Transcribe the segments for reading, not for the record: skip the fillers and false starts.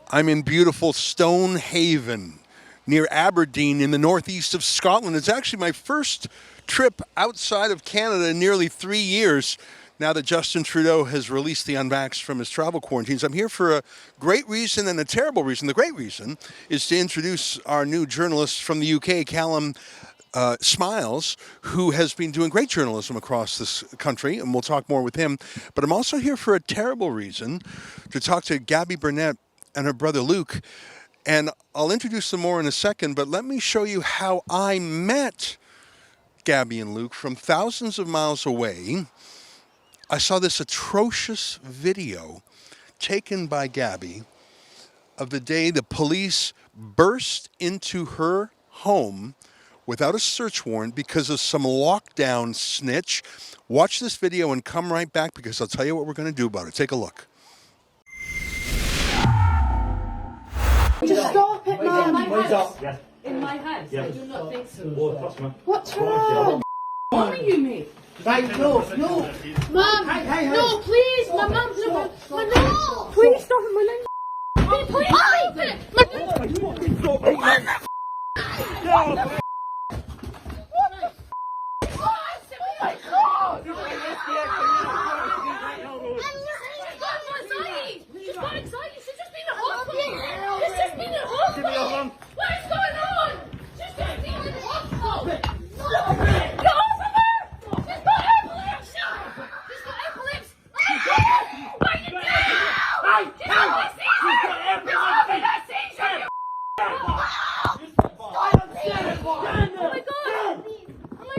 I'm in beautiful Stonehaven, near Aberdeen in the northeast of Scotland. It's actually my first trip outside of Canada in nearly 3 years. Now that Justin Trudeau has released the unvaxxed from his travel quarantines, I'm here for a great reason and a terrible reason. The great reason is to introduce our new journalist from the UK, Callum Smiles, who has been doing great journalism across this country, and we'll talk more with him. But I'm also here for a terrible reason, to talk to Gabby Burnett and her brother Luke. And I'll introduce them more in a second, but let me show you how I met Gabby and Luke from thousands of miles away. I saw this atrocious video taken by Gabby of the day the police burst into her home without a search warrant because of some lockdown snitch. Watch this video and come right back, because I'll tell you what we're going to do about it. Take a look. Just stop it, man. Yes. In my house? Yes. I do not think so. Oh, trust me. What's wrong? What are you, mate? Right, no. Mum, Hey. no, please, my mum, no, no, please stop it, my name. Please stop it. She's got anxiety. She's just been at hospital. She's just been at hospital. What is going on? She's just been in hospital. Get off of her! She's got epilepsy! She's got epilepsy! What are you doing? She's got a seizure! Get off of that seizure! Oh my god! Oh my god! Oh my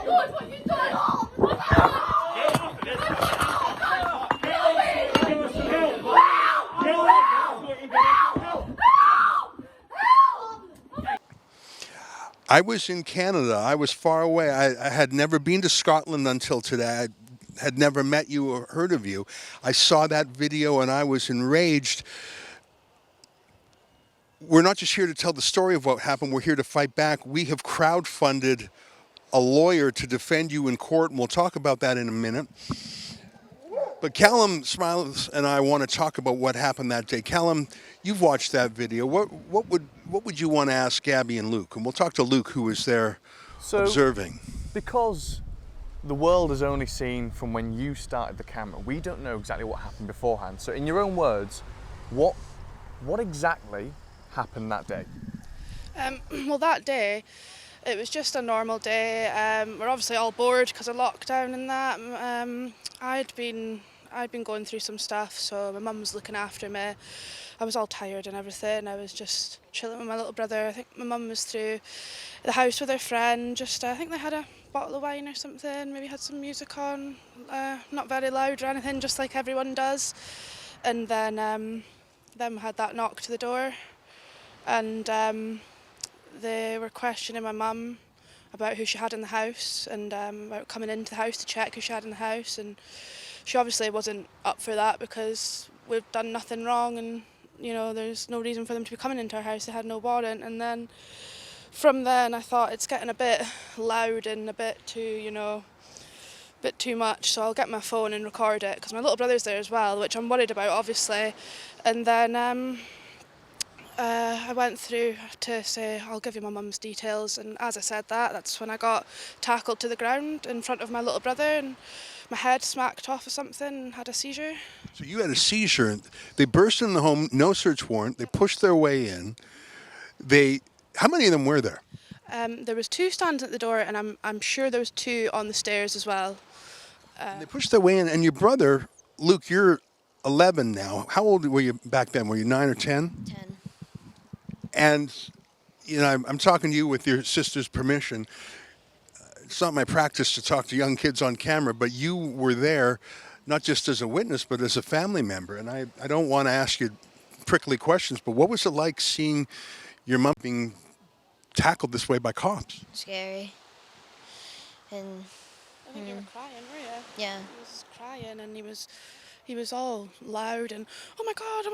god! What have you done? Oh my god! I was in Canada. I was far away. I had never been to Scotland until today. I had never met you or heard of you. I saw that video and I was enraged. We're not just here to tell the story of what happened. We're here to fight back. We have crowdfunded a lawyer to defend you in court, and we'll talk about that in a minute. But Callum Smiles and I want to talk about what happened that day. Callum, you've watched that video. What would you want to ask Gabby and Luke? And we'll talk to Luke, who was there observing. Because the world has only seen from when you started the camera, we don't know exactly what happened beforehand. So in your own words, what exactly happened that day? Well, that day, it was just a normal day. We're obviously all bored because of lockdown and that. I'd been going through some stuff, so my mum was looking after me. I was all tired and everything. I was just chilling with my little brother. I think my mum was through the house with her friend. I think they had a bottle of wine or something. Maybe had some music on, not very loud or anything, just like everyone does. And then we had that knock to the door, and they were questioning my mum about who she had in the house, and about coming into the house to check who she had in the house, and she obviously wasn't up for that because we've done nothing wrong, and there's no reason for them to be coming into our house. They had no warrant. And then from then I thought it's getting a bit loud and a bit too much, so I'll get my phone and record it because my little brother's there as well, which I'm worried about obviously. And then I went through to say, I'll give you my mum's details, and as I said that's when I got tackled to the ground in front of my little brother, and my head smacked off of something and had a seizure. So you had a seizure. They burst in the home, no search warrant. They pushed their way in. How many of them were there? There was 2 stands at the door, and I'm sure there was 2 on the stairs as well. They pushed their way in, and your brother, Luke, you're 11 now. How old were you back then? Were you 9 or 10? 10. And, I'm talking to you with your sister's permission. It's not my practice to talk to young kids on camera, but you were there not just as a witness, but as a family member. And I don't want to ask you prickly questions, but what was it like seeing your mom being tackled this way by cops? Scary. And I think you were crying, were you? yeah. He was crying, and he was all loud and, oh my god,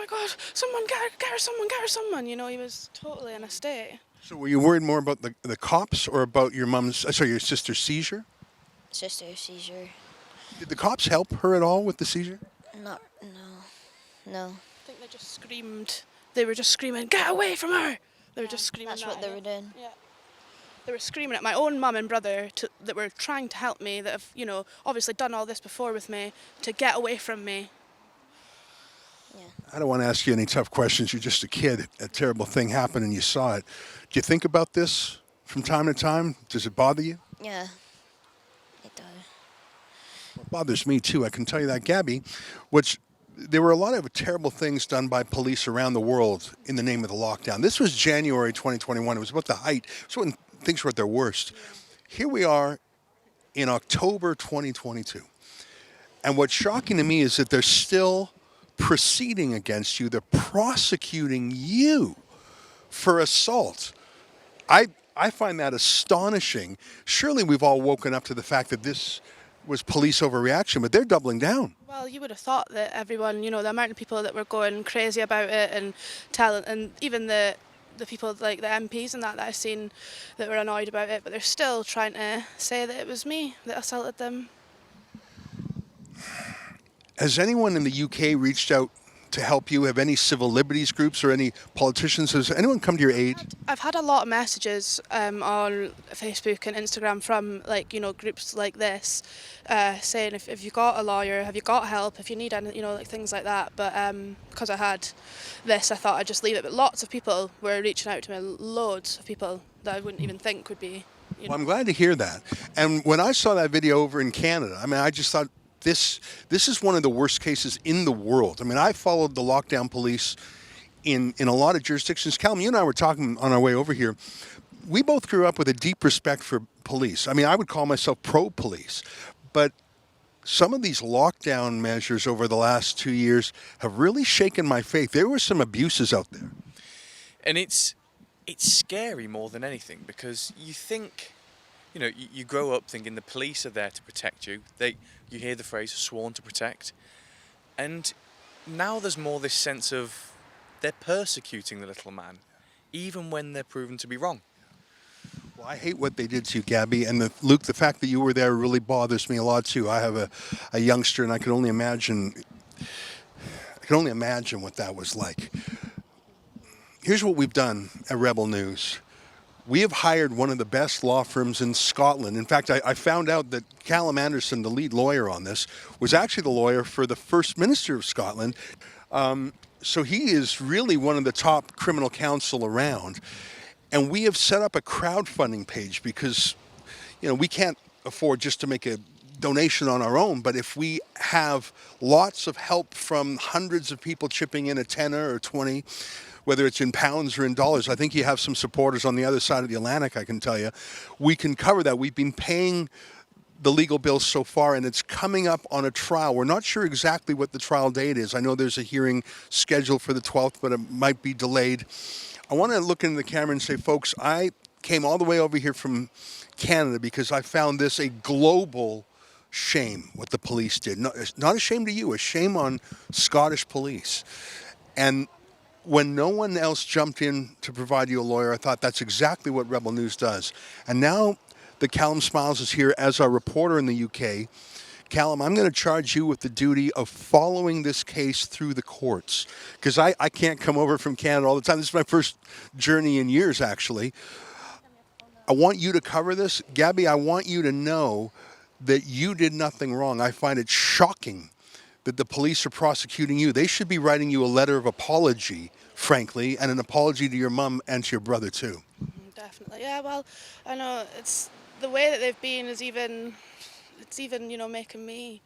someone get her someone. He was totally in a state. So were you worried more about the cops or about your sister's seizure? Sister seizure. Did the cops help her at all with the seizure? No. think they just screamed. They were just screaming, "Get away from her!" They were just screaming. That's that, what they were doing. Yeah. They were screaming at my own mum and brother that were trying to help me, that have, obviously done all this before with me, to get away from me. I don't want to ask you any tough questions. You're just a kid. A terrible thing happened and you saw it. Do you think about this from time to time? Does it bother you? Yeah. It does. It bothers me too. I can tell you that, Gabby, there were a lot of terrible things done by police around the world in the name of the lockdown. This was January 2021. It was about the height. It was when things were at their worst. Here we are in October 2022. And what's shocking to me is that they're still proceeding against you. They're prosecuting you for assault. I find that astonishing. Surely we've all woken up to the fact that this was police overreaction, but they're doubling down. Well, you would have thought that everyone, the amount of people that were going crazy about it and telling, and even the people like the MPs and that I've seen that were annoyed about it, but they're still trying to say that it was me that assaulted them. Has anyone in the UK reached out to help you? Have any civil liberties groups or any politicians, has anyone come to your aid? I've had a lot of messages on Facebook and Instagram from groups like this saying if you got a lawyer, have you got help, if you need any, things like that. But because I had this, I thought I'd just leave it. But lots of people were reaching out to me, loads of people that I wouldn't even think would be. Well, I'm glad to hear that. And when I saw that video over in Canada, I just thought, this is one of the worst cases in the world. I followed the lockdown police in a lot of jurisdictions. Callum, you and I were talking on our way over here. We both grew up with a deep respect for police. I would call myself pro-police. But some of these lockdown measures over the last 2 years have really shaken my faith. There were some abuses out there. And it's scary more than anything, because you think, you grow up thinking the police are there to protect you. You hear the phrase "sworn to protect," and now there's more this sense of they're persecuting the little man, even when they're proven to be wrong. Well, I hate what they did to you, Gabby, and Luke, the fact that you were there really bothers me a lot too. I have a youngster, and I can only imagine what that was like. Here's what we've done at Rebel News. We have hired one of the best law firms in Scotland. In fact, I found out that Callum Anderson, the lead lawyer on this, was actually the lawyer for the First Minister of Scotland. So he is really one of the top criminal counsel around. And we have set up a crowdfunding page because, we can't afford just to make a donation on our own. But if we have lots of help from hundreds of people chipping in a tenner or 20, whether it's in pounds or in dollars, I think you have some supporters on the other side of the Atlantic, I can tell you. We can cover that. We've been paying the legal bills so far, and it's coming up on a trial. We're not sure exactly what the trial date is. I know there's a hearing scheduled for the 12th, but it might be delayed. I want to look into the camera and say, folks, I came all the way over here from Canada because I found this a global shame, what the police did. Not a shame to you, a shame on Scottish police. And when no one else jumped in to provide you a lawyer, I thought that's exactly what Rebel News does. And now that Callum Smiles is here as our reporter in the UK, Callum, I'm going to charge you with the duty of following this case through the courts, because I can't come over from Canada all the time. This is my first journey in years, actually. I want you to cover this. Gabby, I want you to know that you did nothing wrong. I find it shocking that the police are prosecuting you. They should be writing you a letter of apology, frankly, and an apology to your mum and to your brother too. Definitely. Yeah, well, I know it's the way that they've been is even making me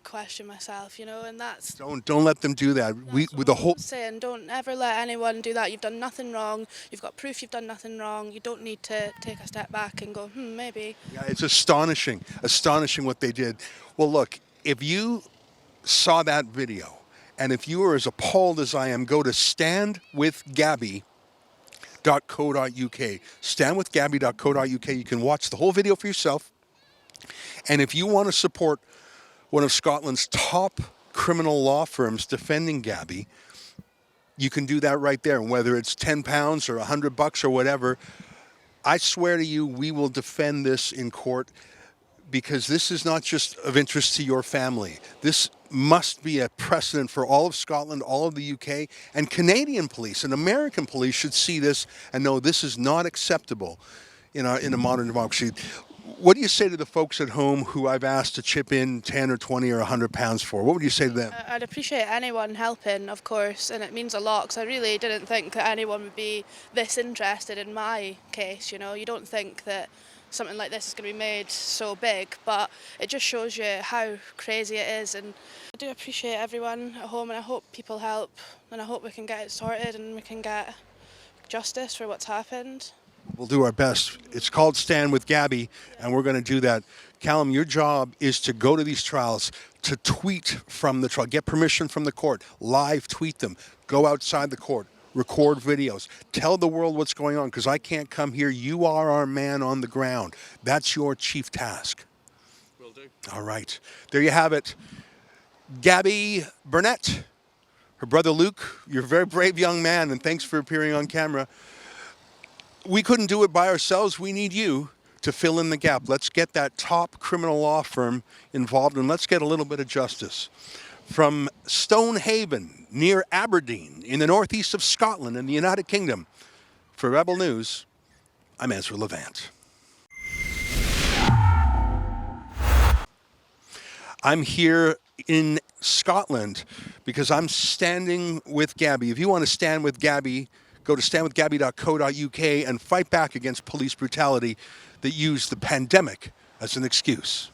question myself, and that's Don't let them do that. With the whole saying, don't ever let anyone do that. You've done nothing wrong. You've got proof you've done nothing wrong. You don't need to take a step back and go, maybe. Yeah, it's astonishing what they did. Well, look, if you saw that video, and if you are as appalled as I am, go to standwithgabby.co.uk. Standwithgabby.co.uk. You can watch the whole video for yourself. And if you want to support one of Scotland's top criminal law firms defending Gabby, you can do that right there. And whether it's £10 or $100 or whatever, I swear to you, we will defend this in court. because this is not just of interest to your family. This must be a precedent for all of Scotland, all of the UK, and Canadian police and American police should see this and know this is not acceptable in a modern democracy. What do you say to the folks at home who I've asked to chip in 10 or 20 or 100 pounds for? What would you say to them? I'd appreciate anyone helping, of course, and it means a lot because I really didn't think that anyone would be this interested in my case. You know, you don't think that something like this is going to be made so big, but it just shows you how crazy it is. And I do appreciate everyone at home, and I hope people help, and I hope we can get it sorted and we can get justice for what's happened. We'll do our best. It's called Stand with Gabby, and we're going to do that. Callum, your job is to go to these trials, to tweet from the trial, get permission from the court, live tweet them, go outside the court, record videos, tell the world what's going on, because I can't come here. You are our man on the ground. That's your chief task. Will do. All right. There you have it. Gabby Burnett, her brother Luke, you're a very brave young man, and thanks for appearing on camera. We couldn't do it by ourselves. We need you to fill in the gap. Let's get that top criminal law firm involved, and let's get a little bit of justice. From Stonehaven, near Aberdeen, in the northeast of Scotland in the United Kingdom, for Rebel News, I'm Ezra Levant. I'm here in Scotland because I'm standing with Gabby. If you want to stand with Gabby, go to standwithgabby.co.uk and fight back against police brutality that use the pandemic as an excuse.